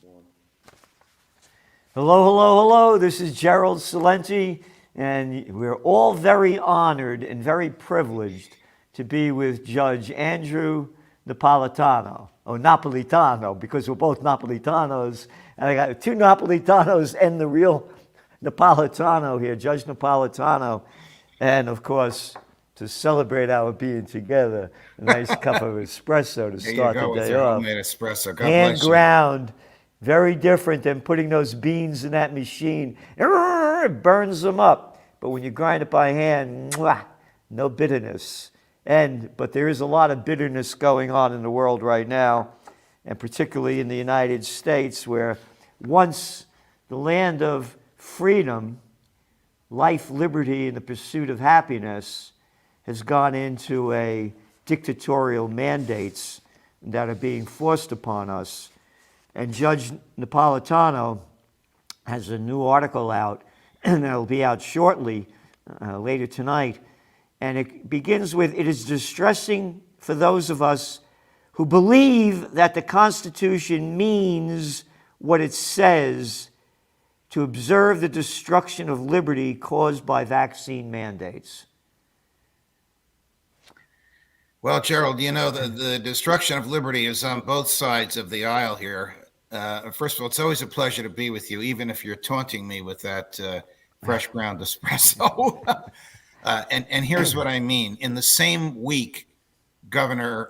Hello, hello, hello. This is Gerald Celente, and we're all very honored and very privileged to be with Judge Andrew Napolitano, or Napolitano, because we're both Napolitanos, and I got two Napolitanos and the real Napolitano here, Judge Napolitano, and of course, to celebrate our being together, a nice cup of espresso to start the day off. Homemade espresso. God Hand bless you. ground. Very different than putting those beans in that machine. It burns them up. But when you grind it by hand, no bitterness. But there is a lot of bitterness going on in the world right now, and particularly in the United States, where once the land of freedom, life, liberty, and the pursuit of happiness has gone into a dictatorial mandates that are being forced upon us. And Judge Napolitano has a new article out, and it'll be out shortly, later tonight. And it begins with, "It is distressing for those of us who believe that the Constitution means what it says to observe the destruction of liberty caused by vaccine mandates." Well, Gerald, you know, the destruction of liberty is on both sides of the aisle here. First of all, it's always a pleasure to be with you, even if you're taunting me with that fresh ground espresso. And here's what I mean. In the same week, President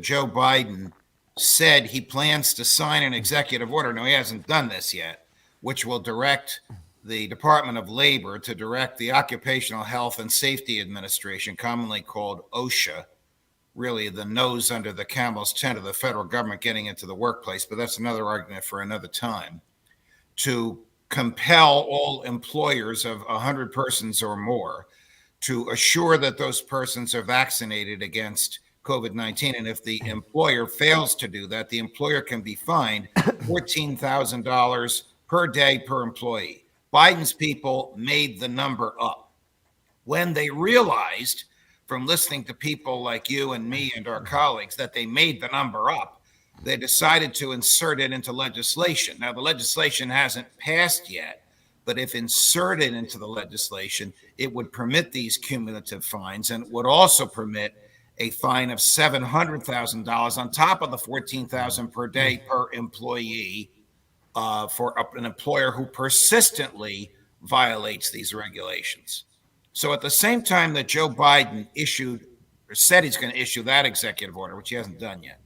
Joe Biden said he plans to sign an executive order. No, he hasn't done this yet, which will direct the Department of Labor to direct the Occupational Health and Safety Administration, commonly called OSHA, really the nose under the camel's tent of the federal government getting into the workplace, but that's another argument for another time, to compel all employers of 100 persons or more to assure that those persons are vaccinated against COVID-19. And if the employer fails to do that, the employer can be fined $14,000 per day per employee. Biden's people made the number up. When they realized from listening to people like you and me and our colleagues that they made the number up, they decided to insert it into legislation. Now, the legislation hasn't passed yet, but if inserted into the legislation, it would permit these cumulative fines, and it would also permit a fine of $700,000 on top of the $14,000 per day per employee for an employer who persistently violates these regulations. So at the same time that Joe Biden said he's going to issue that executive order, which he hasn't done yet,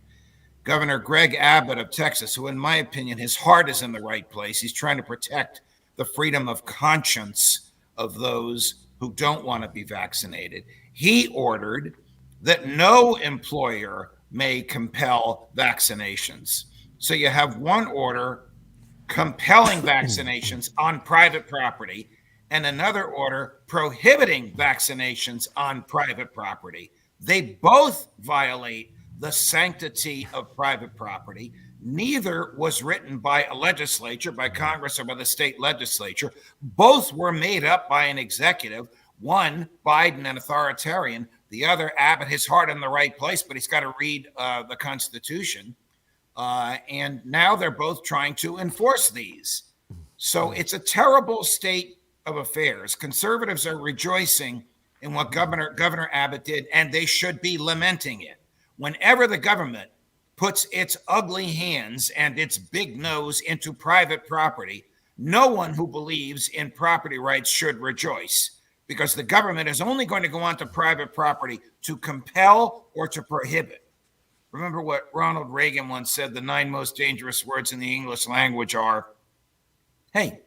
Governor Greg Abbott of Texas, who in my opinion, his heart is in the right place. He's trying to protect the freedom of conscience of those who don't want to be vaccinated. He ordered that no employer may compel vaccinations. So you have one order compelling vaccinations on private property and another order prohibiting vaccinations on private property. They both violate the sanctity of private property. Neither was written by a legislature, by Congress, or by the state legislature. Both were made up by an executive, one Biden, an authoritarian, the other Abbott, his heart in the right place, but he's got to read the Constitution. And now they're both trying to enforce these. So it's a terrible state of affairs. Conservatives are rejoicing in what Governor Abbott did, and they should be lamenting it. Whenever the government puts its ugly hands and its big nose into private property, no one who believes in property rights should rejoice, because the government is only going to go onto private property to compel or to prohibit. Remember what Ronald Reagan once said, the 9 most dangerous words in the English language are, "Hey,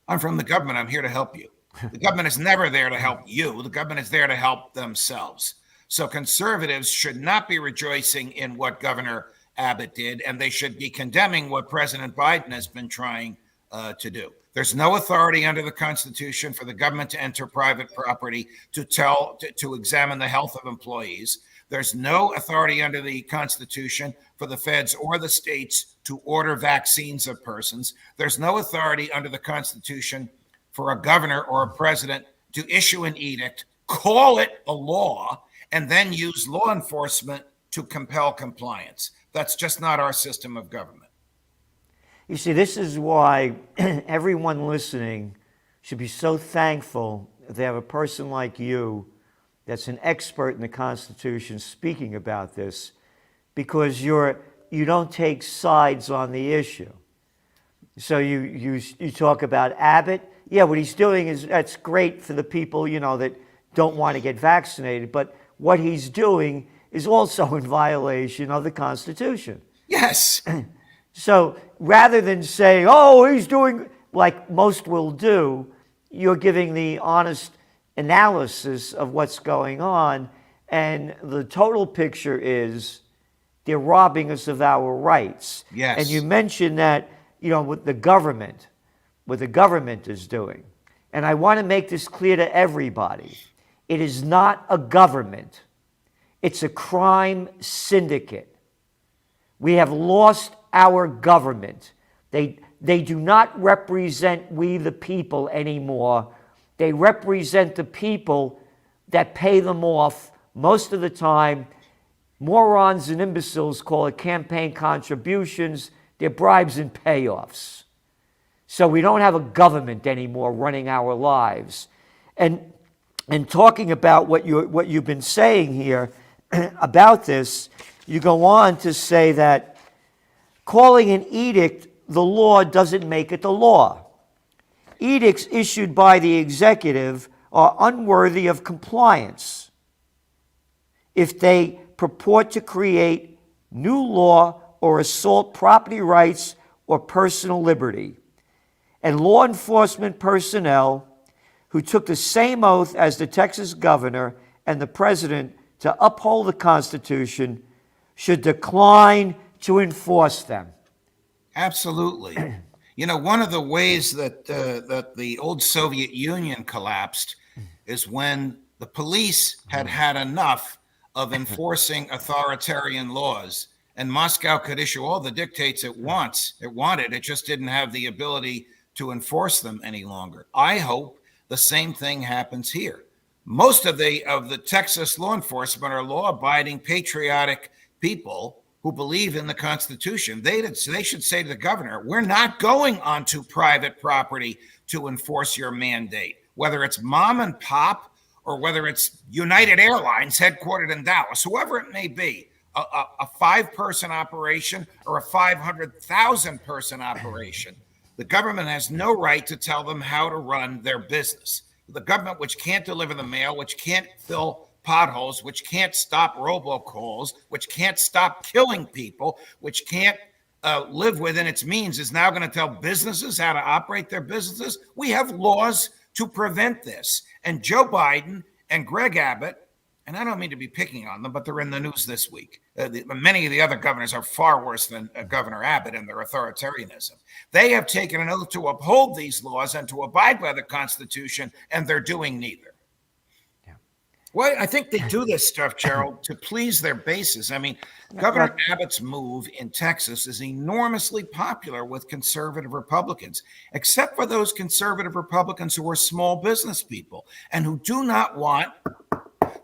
I'm from the government. I'm here to help you." The government is never there to help you. The government is there to help themselves. So conservatives should not be rejoicing in what Governor Abbott did, and they should be condemning what President Biden has been trying to do. There's no authority under the Constitution for the government to enter private property to examine the health of employees. There's no authority under the Constitution for the feds or the states to order vaccines of persons. There's no authority under the Constitution for a governor or a president to issue an edict, call it a law, and then use law enforcement to compel compliance. That's just not our system of government. You see, this is why everyone listening should be so thankful that they have a person like you that's an expert in the Constitution speaking about this, because you don't take sides on the issue. So you talk about Abbott. Yeah, what he's doing is that's great for the people, that don't want to get vaccinated, but what he's doing is also in violation of the Constitution. Yes. So rather than saying, oh, he's doing like most will do, you're giving the honest analysis of what's going on. And the total picture is they're robbing us of our rights. Yes. And you mentioned that, what the government is doing. And I want to make this clear to everybody. It is not a government. It's a crime syndicate. We have lost our government. They do not represent we the people anymore. They represent the people that pay them off most of the time. Morons and imbeciles call it campaign contributions. They're bribes and payoffs. So we don't have a government anymore running our lives. And talking about what you've been saying here about this, you go on to say that calling an edict the law doesn't make it the law. Edicts issued by the executive are unworthy of compliance if they purport to create new law or assault property rights or personal liberty. And law enforcement personnel who took the same oath as the Texas governor and the president to uphold the Constitution should decline to enforce them. Absolutely. One of the ways that the old Soviet Union collapsed is when the police had enough of enforcing authoritarian laws, and Moscow could issue all the dictates it wanted. It just didn't have the ability to enforce them any longer. I hope the same thing happens here. Most of the Texas law enforcement are law-abiding, patriotic people who believe in the Constitution. They should say to the governor, we're not going onto private property to enforce your mandate, whether it's mom and pop or whether it's United Airlines headquartered in Dallas, whoever it may be, a 5-person operation or a 500,000-person operation. The government has no right to tell them how to run their business. The government, which can't deliver the mail, which can't fill potholes, which can't stop robocalls, which can't stop killing people, which can't live within its means, is now going to tell businesses how to operate their businesses. We have laws to prevent this. And Joe Biden and Greg Abbott, and I don't mean to be picking on them, but they're in the news this week. Many of the other governors are far worse than Governor Abbott in their authoritarianism. They have taken an oath to uphold these laws and to abide by the Constitution, and they're doing neither. Well, I think they do this stuff, Gerald, to please their bases. I mean, Governor Abbott's move in Texas is enormously popular with conservative Republicans, except for those conservative Republicans who are small business people and who do not want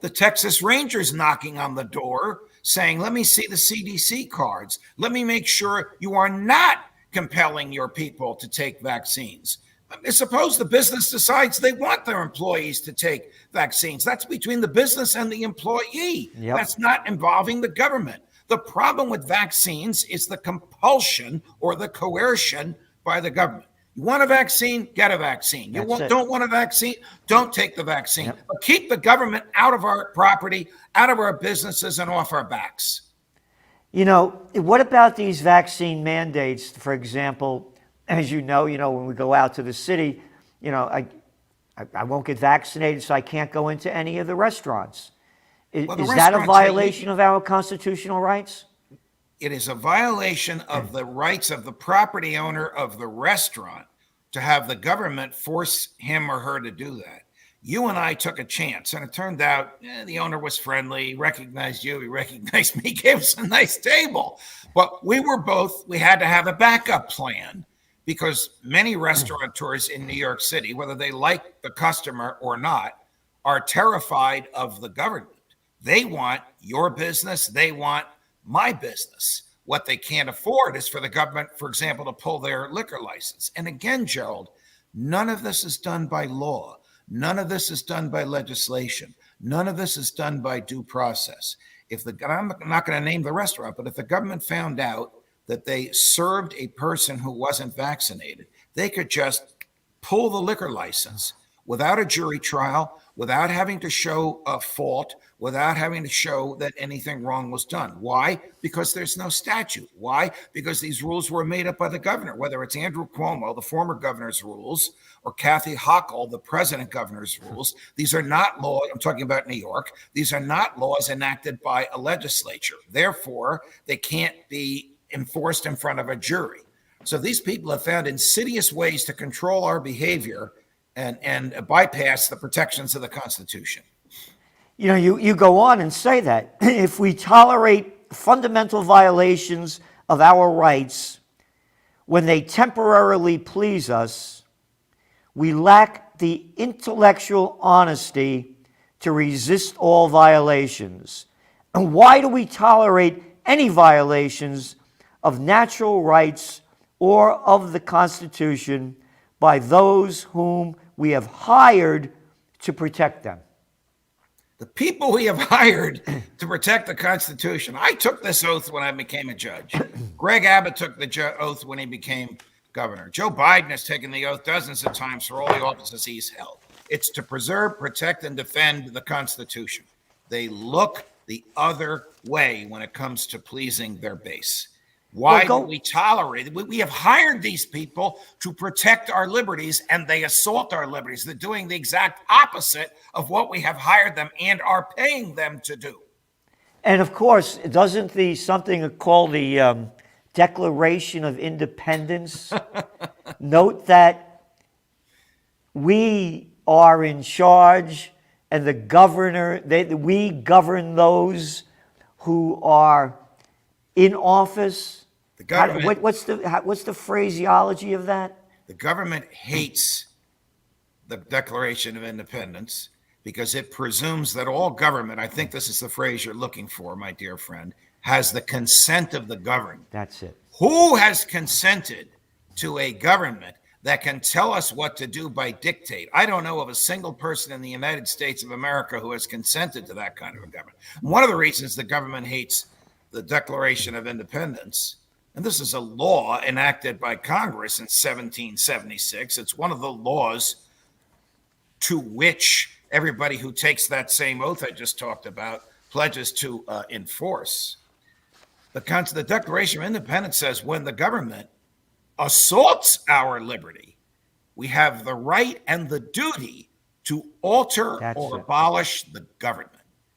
the Texas Rangers knocking on the door saying, let me see the CDC cards. Let me make sure you are not compelling your people to take vaccines. Suppose the business decides they want their employees to take vaccines. That's between the business and the employee. Yep. That's not involving the government. The problem with vaccines is the compulsion or the coercion by the government. You want a vaccine, get a vaccine. Don't want a vaccine, don't take the vaccine. Yep. But keep the government out of our property, out of our businesses, and off our backs. What about these vaccine mandates, for example? As you know, when we go out to the city, I won't get vaccinated, so I can't go into any of the restaurants. Is that a violation of our constitutional rights? It is a violation of the rights of the property owner of the restaurant to have the government force him or her to do that. You and I took a chance, and it turned out the owner was friendly, he recognized you, he recognized me, gave us a nice table. But we had to have a backup plan, because many restaurateurs in New York City, whether they like the customer or not, are terrified of the government. They want your business. They want my business. What they can't afford is for the government, for example, to pull their liquor license. And again, Gerald, none of this is done by law. None of this is done by legislation. None of this is done by due process. I'm not going to name the restaurant, but if the government found out that they served a person who wasn't vaccinated, they could just pull the liquor license without a jury trial, without having to show a fault, without having to show that anything wrong was done. Why? Because there's no statute. Why? Because these rules were made up by the governor, whether it's Andrew Cuomo, the former governor's rules, or Kathy Hochul, the present governor's rules. These are not laws. I'm talking about New York. These are not laws enacted by a legislature. Therefore, they can't be enforced in front of a jury. So these people have found insidious ways to control our behavior and bypass the protections of the Constitution. You know, you go on and say that if we tolerate fundamental violations of our rights when they temporarily please us, we lack the intellectual honesty to resist all violations. And why do we tolerate any violations of natural rights or of the Constitution by those whom we have hired to protect them? The people we have hired to protect the Constitution. I took this oath when I became a judge. Greg Abbott took the oath when he became governor. Joe Biden has taken the oath dozens of times for all the offices he's held. It's to preserve, protect, and defend the Constitution. They look the other way when it comes to pleasing their base. Why do we tolerate it? We have hired these people to protect our liberties, and they assault our liberties. They're doing the exact opposite of what we have hired them and are paying them to do. And of course, doesn't something called the Declaration of Independence note that we are in charge and the governor, we govern those who are in office? The government, what's the phraseology of that? The government hates the Declaration of Independence because it presumes that all government, I think this is the phrase you're looking for, my dear friend, has the consent of the governed. That's it. Who has consented to a government that can tell us what to do by dictate? I don't know of a single person in the United States of America who has consented to that kind of a government. One of the reasons the government hates the Declaration of Independence, and this is a law enacted by Congress in 1776. It's one of the laws to which everybody who takes that same oath I just talked about pledges to enforce. The Declaration of Independence says when the government assaults our liberty, we have the right and the duty to alter or abolish the government.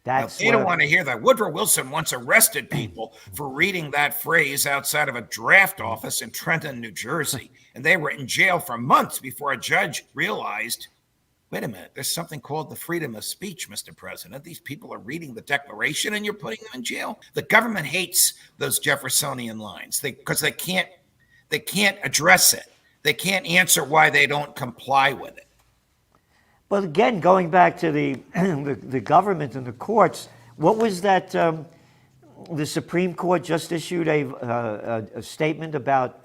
Now, they don't want to hear that. Woodrow Wilson once arrested people for reading that phrase outside of a draft office in Trenton, New Jersey, and they were in jail for months before a judge realized, wait a minute, there's something called the freedom of speech, Mr. President. These people are reading the Declaration and you're putting them in jail. The government hates those Jeffersonian lines because they can't address it. They can't answer why they don't comply with it. But again, going back to the government and the courts, what was that? The Supreme Court just issued a statement about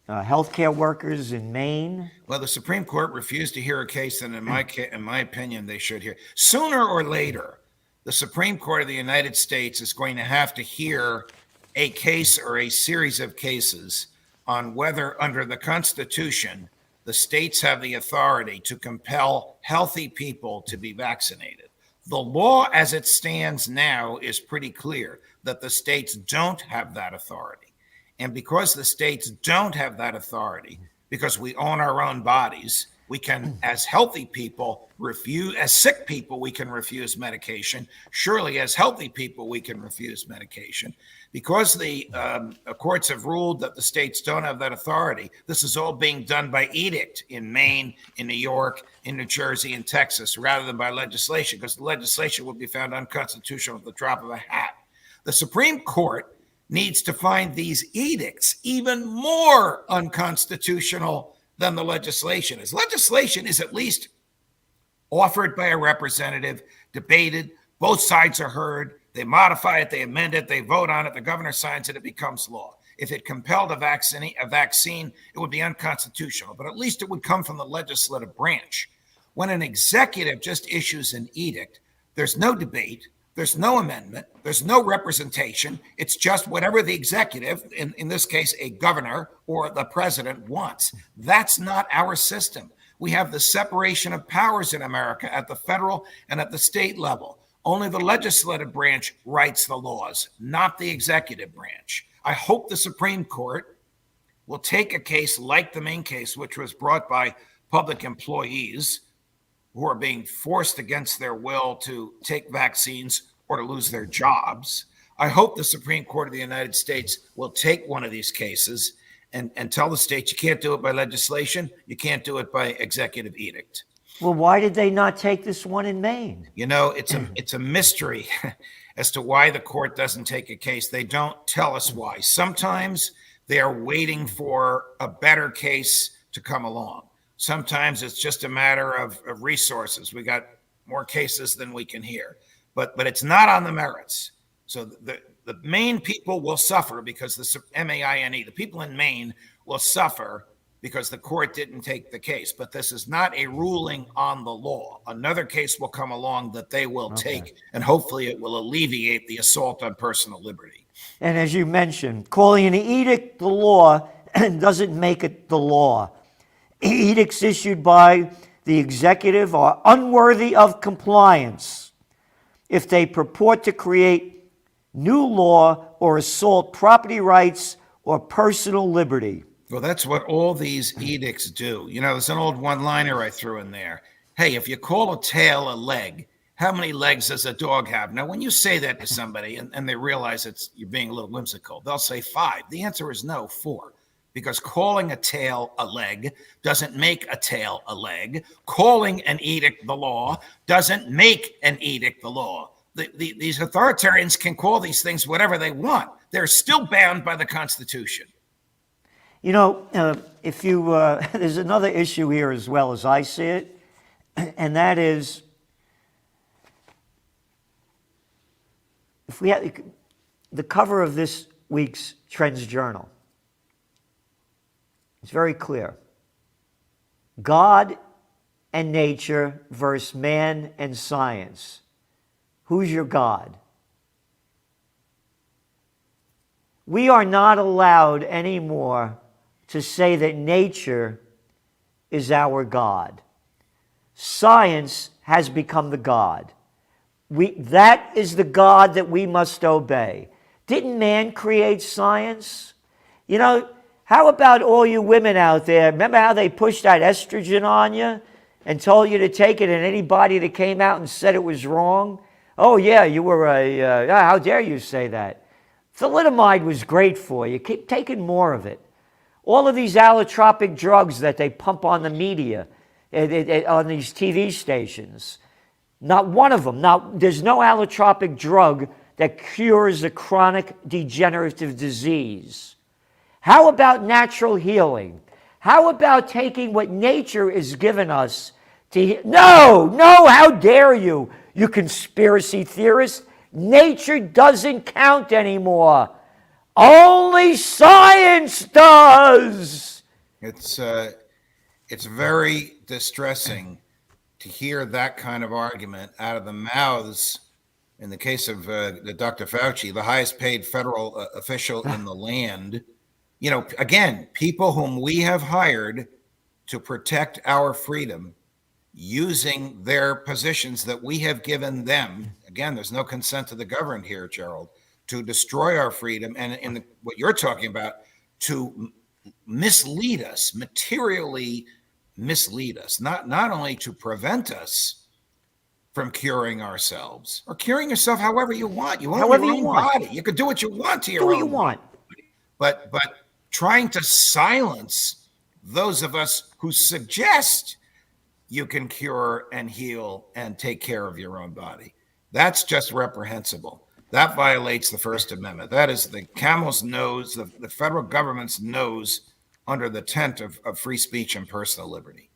healthcare workers in Maine. Well, the Supreme Court refused to hear a case that, in my opinion, they should hear. Sooner or later, the Supreme Court of the United States is going to have to hear a case or a series of cases on whether, under the Constitution, the states have the authority to compel healthy people to be vaccinated. The law as it stands now is pretty clear that the states don't have that authority. And because the states don't have that authority, because we own our own bodies, we can, as healthy people, as sick people, we can refuse medication. Surely, as healthy people, we can refuse medication. Because the courts have ruled that the states don't have that authority, this is all being done by edict in Maine, in New York, in New Jersey, in Texas, rather than by legislation, because the legislation would be found unconstitutional at the drop of a hat. The Supreme Court needs to find these edicts even more unconstitutional than the legislation is. Legislation is at least offered by a representative, debated, both sides are heard, They modify it, they amend it, they vote on it, the governor signs it, it becomes law. If it compelled a vaccine, it would be unconstitutional, but at least it would come from the legislative branch. When an executive just issues an edict, there's no debate, there's no amendment, there's no representation. It's just whatever the executive, in this case, a governor or the president, wants. That's not our system. We have the separation of powers in America at the federal and at the state level. Only the legislative branch writes the laws, not the executive branch. I hope the Supreme Court will take a case like the Maine case, which was brought by public employees who are being forced against their will to take vaccines or to lose their jobs. I hope the Supreme Court of the United States will take one of these cases and tell the states you can't do it by legislation, you can't do it by executive edict. Well, why did they not take this one in Maine? You know, it's a mystery as to why the court doesn't take a case. They don't tell us why. Sometimes they are waiting for a better case to come along. Sometimes it's just a matter of resources. We got more cases than we can hear, but it's not on the merits. So the Maine people will suffer because the MAINE, the people in Maine will suffer because the court didn't take the case. But this is not a ruling on the law. Another case will come along that they will take, and hopefully it will alleviate the assault on personal liberty. And as you mentioned, calling an edict the law doesn't make it the law. Edicts issued by the executive are unworthy of compliance if they purport to create new law or assault property rights or personal liberty. Well, that's what all these edicts do. You know, there's an old one-liner I threw in there. Hey, if you call a tail a leg, how many legs does a dog have? Now, when you say that to somebody and they realize you're being a little whimsical, they'll say 5. The answer is no, 4. Because calling a tail a leg doesn't make a tail a leg. Calling an edict the law doesn't make an edict the law. These authoritarians can call these things whatever they want. They're still bound by the Constitution. You know, there's another issue here as well as I see it, and that is, if we have the cover of this week's Trends Journal, it's very clear. God and nature versus man and science. Who's your God? We are not allowed anymore to say that nature is our God. Science has become the God. That is the God that we must obey. Didn't man create science? You know, how about all you women out there? Remember how they pushed that estrogen on you and told you to take it, and anybody that came out and said it was wrong? Oh, yeah, you were how dare you say that? Thalidomide was great for you. Keep taking more of it. All of these allotropic drugs that they pump on the media, on these TV stations, not one of them. There's no allotropic drug that cures a chronic degenerative disease. How about natural healing? How about taking what nature has given us to No, how dare you, you conspiracy theorist. Nature doesn't count anymore. Only science does. It's very distressing to hear that kind of argument out of the mouths, in the case of Dr. Fauci, the highest paid federal official in the land. You know, again, people whom we have hired to protect our freedom using their positions that we have given them. Again, there's no consent to the governed here, Gerald, to destroy our freedom. And in what you're talking about, to mislead us, materially mislead us, not only to prevent us from curing ourselves or curing yourself however you want. You own your own body. You can do what you want to your own body. Do what you want. But trying to silence those of us who suggest you can cure and heal and take care of your own body. That's just reprehensible. That violates the First Amendment. That is the camel's nose, the federal government's nose under the tent of free speech and personal liberty.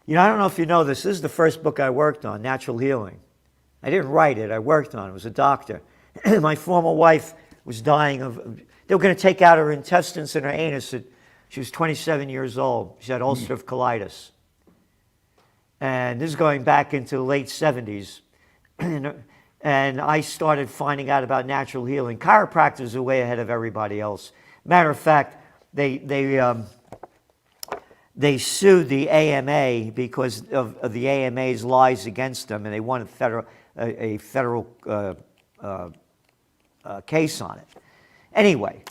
You know, I don't know if you know this. This is the first book I worked on, Natural Healing. I didn't write it. I worked on it. I was a doctor. My former wife was dying of, they were going to take out her intestines and her anus. She was 27 years old. She had ulcerative colitis. And this is going back into the late 70s. And I started finding out about natural healing. Chiropractors are way ahead of everybody else. Matter of fact, they sued the AMA because of the AMA's lies against them, and they won a federal case on it. Anyway,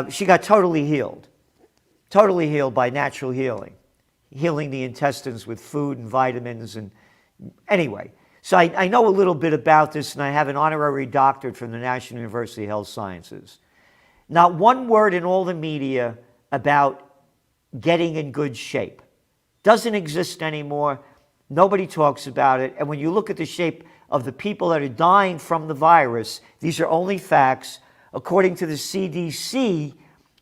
she got totally healed by natural healing the intestines with food and vitamins. And anyway, so I know a little bit about this, and I have an honorary doctorate from the National University of Health Sciences. Not one word in all the media about getting in good shape. Doesn't exist anymore. Nobody talks about it. And when you look at the shape of the people that are dying from the virus, these are only facts. According to the CDC,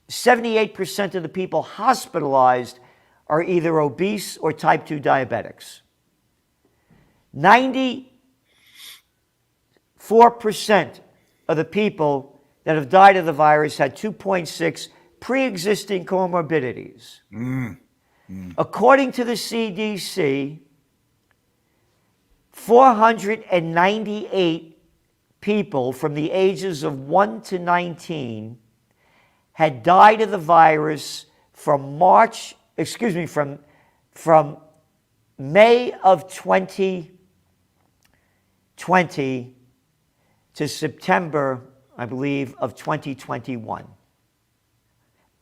78% of the people hospitalized are either obese or type 2 diabetics. 94% of the people that have died of the virus had 2.6 pre-existing comorbidities. According to the CDC, 498 people from the ages of 1 to 19 had died of the virus from May of 2020 to September, I believe, of 2021.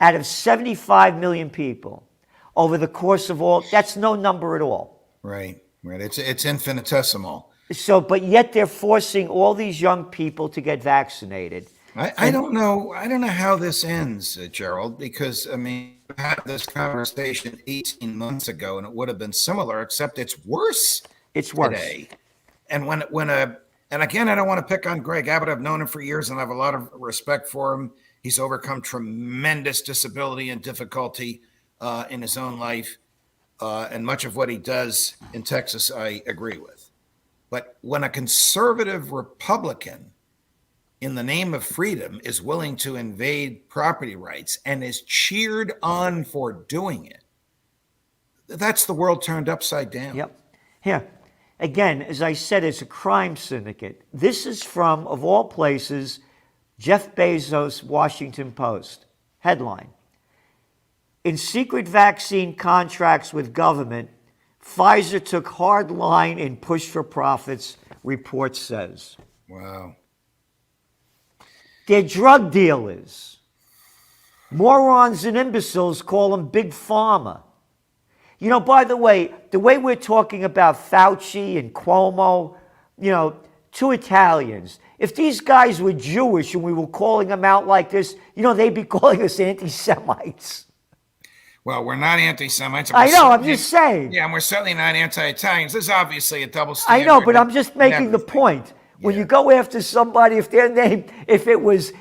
Out of 75 million people over the course of all, that's no number at all. Right. It's infinitesimal. So, but yet they're forcing all these young people to get vaccinated. I don't know. I don't know how this ends, Gerald, because I mean, we had this conversation 18 months ago, and it would have been similar, except it's worse. It's worse today. And and again, I don't want to pick on Greg Abbott. I've known him for years, and I have a lot of respect for him. He's overcome tremendous disability and difficulty in his own life, and much of what he does in Texas, I agree with. But when a conservative Republican, in the name of freedom, is willing to invade property rights and is cheered on for doing it, that's the world turned upside down. Yep. Here, again, as I said, it's a crime syndicate. This is from, of all places, Jeff Bezos' Washington Post. Headline: in secret vaccine contracts with government, Pfizer took hard line in push for profits, report says. Wow. They're drug dealers. Morons and imbeciles call them big pharma. You know, by the way we're talking about Fauci and Cuomo, you know, two Italians. If these guys were Jewish and we were calling them out like this, you know, they'd be calling us anti-Semites. Well, we're not anti-Semites. I know, I'm just saying. Yeah, and we're certainly not anti-Italians. This is obviously a double standard. I know, but I'm just making the point. When you go after somebody, if their name, if it was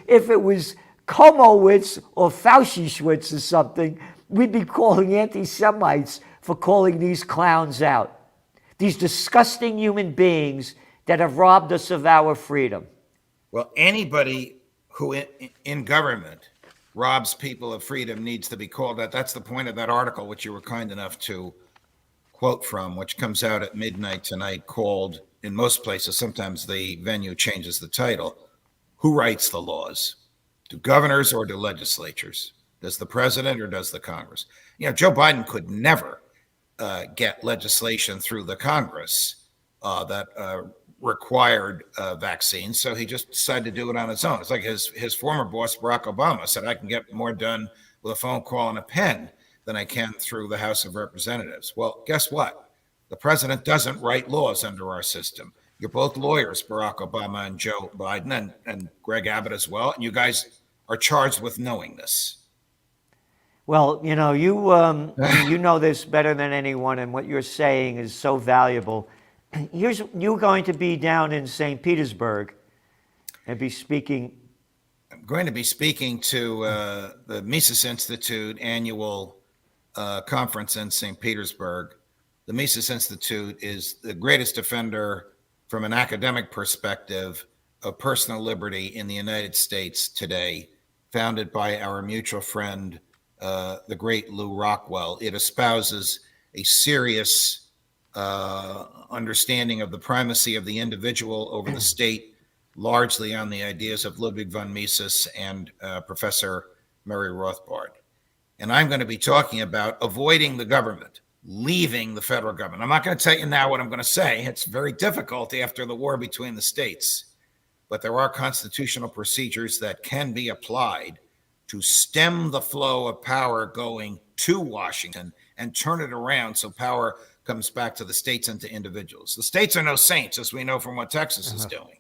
Komowitz or Fauci-Schwitz or something, we'd be calling anti-Semites for calling these clowns out. These disgusting human beings that have robbed us of our freedom. Well, anybody who in government robs people of freedom needs to be called out. That's the point of that article, which you were kind enough to quote from, which comes out at midnight tonight, called, in most places, sometimes the venue changes the title, Who Writes the Laws? Do governors or do legislatures? Does the president or does the Congress? You know, Joe Biden could never get legislation through the Congress that required vaccines, so he just decided to do it on his own. It's like his former boss, Barack Obama, said, I can get more done with a phone call and a pen than I can through the House of Representatives. Well, guess what? The president doesn't write laws under our system. You're both lawyers, Barack Obama and Joe Biden, and Greg Abbott as well, and you guys are charged with knowing this. Well, you know, you know this better than anyone, and what you're saying is so valuable. You're going to be down in St. Petersburg and be speaking. I'm going to be speaking to the Mises Institute annual conference in St. Petersburg. The Mises Institute is the greatest defender from an academic perspective of personal liberty in the United States today, founded by our mutual friend, the great Lew Rockwell. It espouses a serious understanding of the primacy of the individual over the state, largely on the ideas of Ludwig von Mises and Professor Murray Rothbard. And I'm going to be talking about avoiding the government, leaving the federal government. I'm not going to tell you now what I'm going to say. It's very difficult after the war between the states. But there are constitutional procedures that can be applied to stem the flow of power going to Washington and turn it around so power comes back to the states and to individuals. The states are no saints, as we know from what Texas is doing.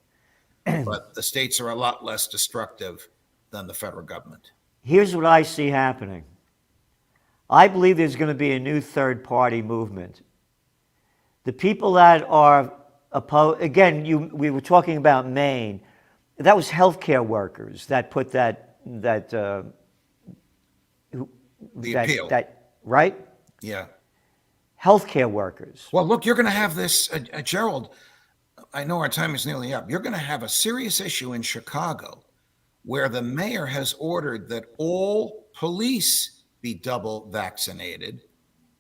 But the states are a lot less destructive than the federal government. Here's what I see happening. I believe there's going to be a new third-party movement. The people that are opposed, again, we were talking about Maine. That was healthcare workers that put that appeal. Right? Yeah. Healthcare workers. Well, look, you're going to have this, Gerald, I know our time is nearly up. You're going to have a serious issue in Chicago where the mayor has ordered that all police be double vaccinated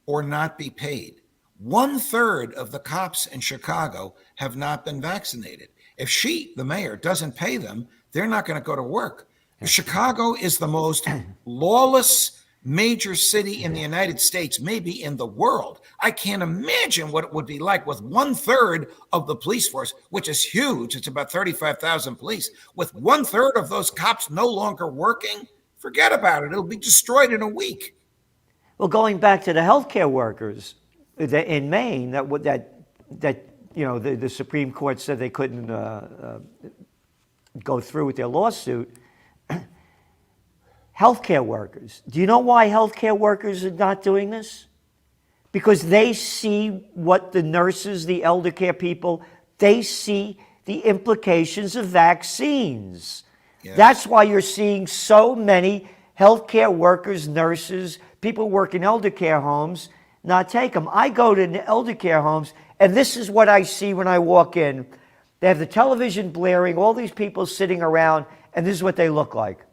or not be paid. 1/3 of the cops in Chicago have not been vaccinated. If she, the mayor, doesn't pay them, they're not going to go to work. Chicago is the most lawless major city in the United States, maybe in the world. I can't imagine what it would be like with 1/3 of the police force, which is huge. It's about 35,000 police. With 1/3 of those cops no longer working, forget about it. It'll be destroyed in a week. Well, going back to the healthcare workers in Maine, the Supreme Court said they couldn't go through with their lawsuit. Healthcare workers. Do you know why healthcare workers are not doing this? Because they see what the nurses, the elder care people, they see the implications of vaccines. Yes. That's why you're seeing so many healthcare workers, nurses, people work in elder care homes not take them. I go to elder care homes, and this is what I see when I walk in. They have the television blaring, all these people sitting around, and this is what they look like.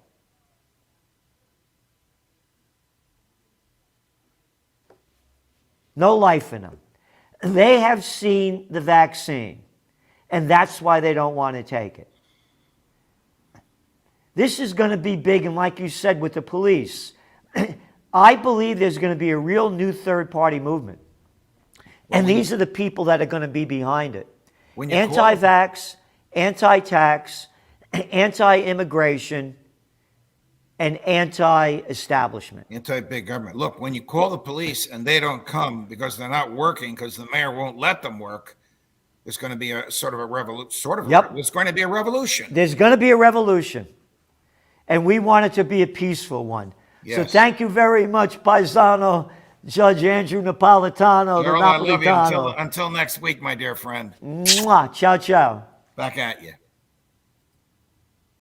No life in them. They have seen the vaccine, and that's why they don't want to take it. This is going to be big, and like you said, with the police, I believe there's going to be a real new third-party movement. And these are the people that are going to be behind it. Anti-vax, anti-tax, anti-immigration, and anti-establishment. Anti-big government. Look, when you call the police and they don't come because they're not working because the mayor won't let them work, there's going to be a sort of a revolution. There's going to be a revolution. There's going to be a revolution. And we want it to be a peaceful one. Yes. So thank you very much, Paisano, Judge Andrew Napolitano, Gerald, the Napolitano. I love you. Until next week, my dear friend. Mwah. Ciao, ciao. Back at you.